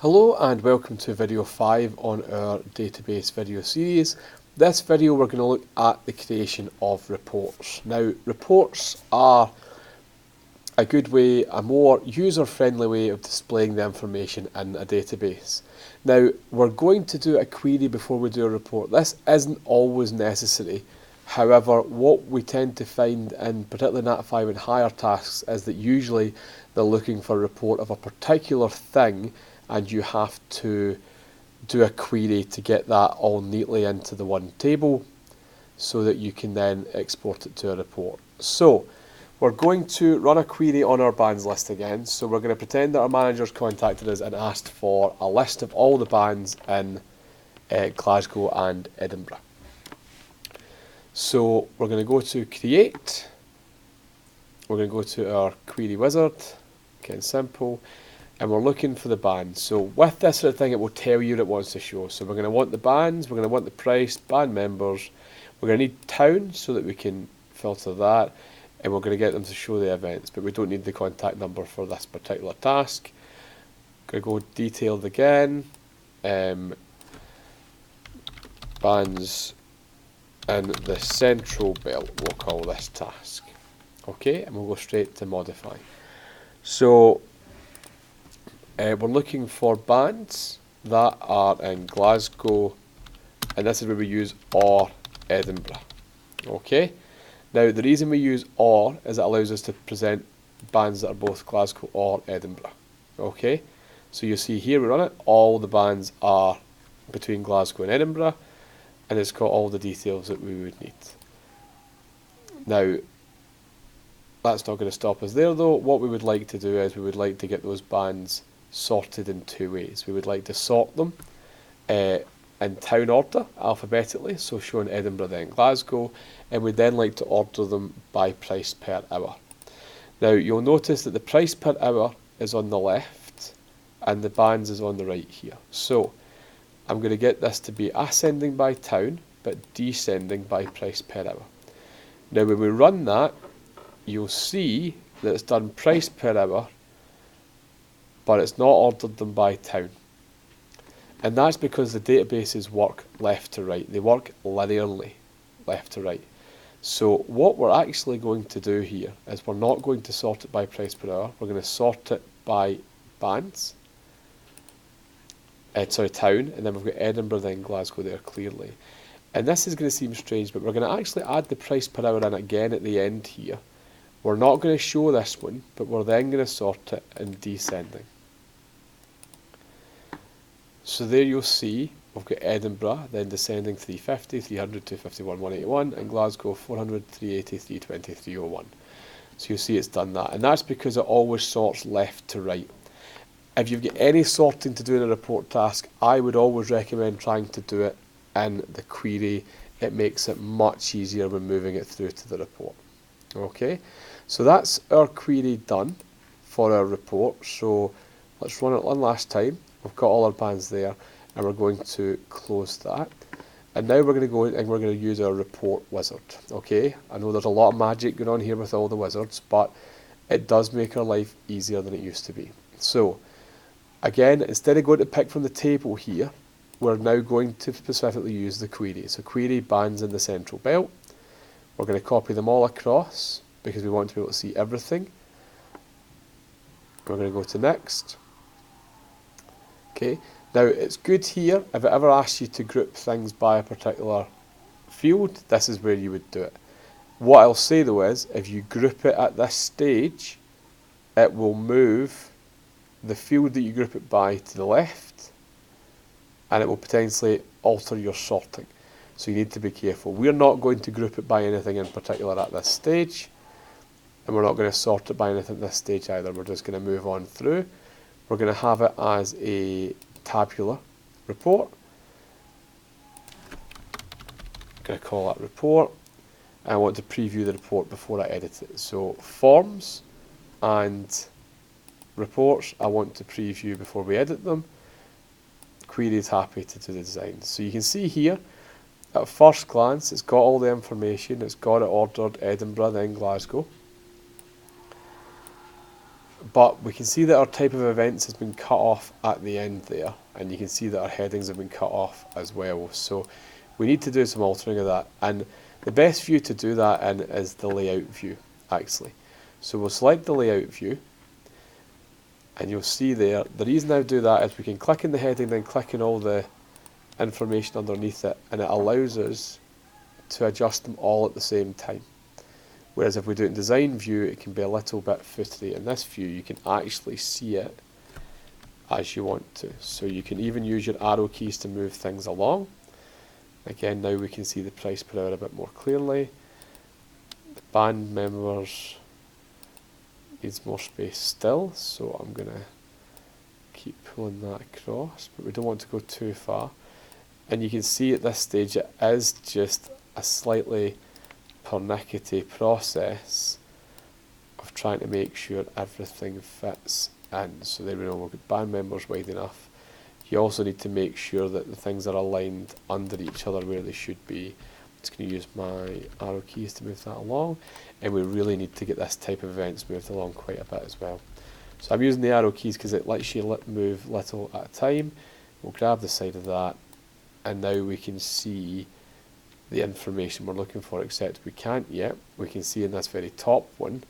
Hello and welcome to video 5 on our database video series. This video we're going to look at the creation of reports. Now reports are a good way, a more user-friendly way of displaying the information in a database. Now we're going to do a query before we do a report. This isn't always necessary. However, what we tend to find in particularly Nat5 and higher tasks is that usually they're looking for a report of a particular thing and you have to do a query to get that all neatly into the one table so that you can then export it to a report. So we're going to run a query on our bands list again. So we're going to pretend that our manager's contacted us and asked for a list of all the bands in Glasgow and Edinburgh. So we're going to go to create, we're going to go to our query wizard, again simple, and we're looking for the bands. So with this sort of thing it will tell you what it wants to show. So we're going to want the bands, we're going to want the price, band members, we're going to need town so that we can filter that, and we're going to get them to show the events, but we don't need the contact number for this particular task. Going to go detailed again, bands in the central belt, we'll call this task. Okay, and we'll go straight to modify. So we're looking for bands that are in Glasgow, and this is where we use or Edinburgh. Okay, now the reason we use or is it allows us to present bands that are both Glasgow or Edinburgh. Okay, so you see here we run it, all the bands are between Glasgow and Edinburgh, and it's got all the details that we would need. Now that's not going to stop us there though. What we would like to do is we would like to get those bands sorted in two ways. We would like to sort them in town order alphabetically, so showing Edinburgh then Glasgow, and we'd then like to order them by price per hour. Now you'll notice that the price per hour is on the left and the bands is on the right here. So I'm going to get this to be ascending by town but descending by price per hour. Now when we run that, you'll see that it's done price per hour, but it's not ordered them by town. And that's because the databases work left to right. They work linearly left to right. So what we're actually going to do here is we're not going to sort it by price per hour. We're going to sort it by bands. Town, and then we've got Edinburgh then Glasgow there clearly. And this is going to seem strange, but we're going to actually add the price per hour in again at the end here. We're not going to show this one, but we're then going to sort it in descending. So there you'll see we've got Edinburgh then descending 350, 300, 251, 181, and Glasgow 400, 380, 320, 301. So you'll see it's done that, and that's because it always sorts left to right. If you've got any sorting to do in a report task, I would always recommend trying to do it in the query. It makes it much easier when moving it through to the report. Okay, so that's our query done for our report. So let's run it one last time. We've got all our bands there, and we're going to close that. And now we're going to go and we're going to use our report wizard. Okay, I know there's a lot of magic going on here with all the wizards, but it does make our life easier than it used to be. So again, instead of going to pick from the table here, we're now going to specifically use the query. So query bands in the central belt. We're going to copy them all across because we want to be able to see everything. We're going to go to next. Okay, now it's good here, if it ever asks you to group things by a particular field, this is where you would do it. What I'll say though is, if you group it at this stage, it will move the field that you group it by to the left, and it will potentially alter your sorting. So you need to be careful. We're not going to group it by anything in particular at this stage, and we're not going to sort it by anything at this stage either. We're just going to move on through. We're going to have it as a tabular report. I'm going to call that report, and I want to preview the report before I edit it. So forms and reports I want to preview before we edit them. Query is happy to do the design. So you can see here, at first glance, it's got all the information. It's got it ordered Edinburgh, then Glasgow. But we can see that our type of events has been cut off at the end there, and you can see that our headings have been cut off as well. So we need to do some altering of that, and the best view to do that in is the layout view, actually. So we'll select the layout view, and you'll see there, the reason I do that is we can click in the heading, then click in all the information underneath it, and it allows us to adjust them all at the same time. Whereas if we do it in design view, it can be a little bit footery. In this view, you can actually see it as you want to. So you can even use your arrow keys to move things along. Again, now we can see the price per hour a bit more clearly. The band members needs more space still, so I'm going to keep pulling that across, but we don't want to go too far. And you can see at this stage it is just a slightly pernickety process of trying to make sure everything fits in. So there we know, we've got band members wide enough. You also need to make sure that the things are aligned under each other where they should be. I'm just going to use my arrow keys to move that along, and we really need to get this type of events moved along quite a bit as well. So I'm using the arrow keys because it lets you move little at a time. We'll grab the side of that, and now we can see the information we're looking for, except we can't yet. We can see in this very top one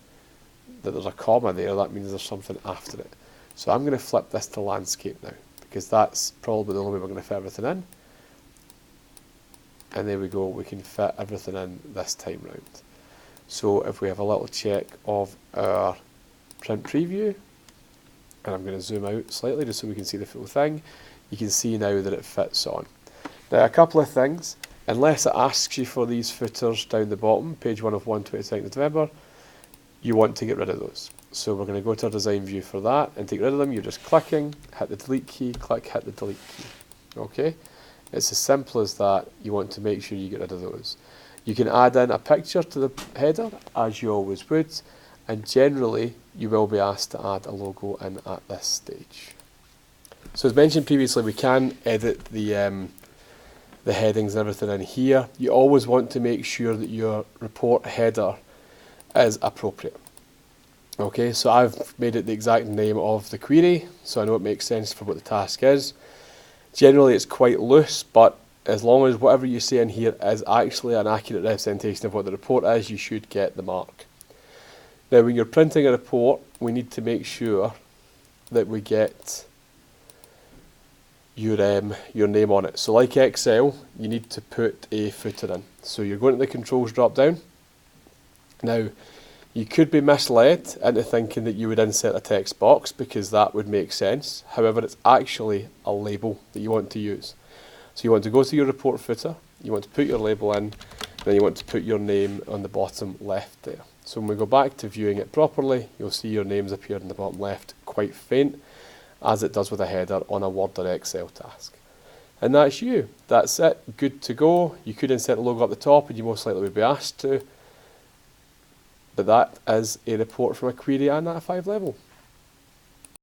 that there's a comma there. That means there's something after it. So I'm going to flip this to landscape now, because that's probably the only way we're going to fit everything in. And there we go, we can fit everything in this time round. So if we have a little check of our print preview, and I'm going to zoom out slightly just so we can see the full thing, you can see now that it fits on. Now a couple of things. Unless it asks you for these footers down the bottom, page 1 of 22nd of November, you want to get rid of those. So we're going to go to our design view for that and take rid of them. You're just clicking, hit the delete key, click, hit the delete key. Okay? It's as simple as that. You want to make sure you get rid of those. You can add in a picture to the header, as you always would, and generally you will be asked to add a logo in at this stage. So as mentioned previously, we can edit the headings and everything in here. You always want to make sure that your report header is appropriate. Okay, so I've made it the exact name of the query, so I know it makes sense for what the task is. Generally it's quite loose, but as long as whatever you say in here is actually an accurate representation of what the report is, you should get the mark. Now when you're printing a report, we need to make sure that we get your name on it. So like Excel, you need to put a footer in. So you're going to the controls drop down. Now you could be misled into thinking that you would insert a text box, because that would make sense. However, it's actually a label that you want to use. So you want to go to your report footer, you want to put your label in, then you want to put your name on the bottom left there. So when we go back to viewing it properly, you'll see your names appear in the bottom left, quite faint, as it does with a header on a Word or Excel task. And that's you. That's it. Good to go. You could insert a logo at the top, and you most likely would be asked to. But that is a report from a query and at a 5 level.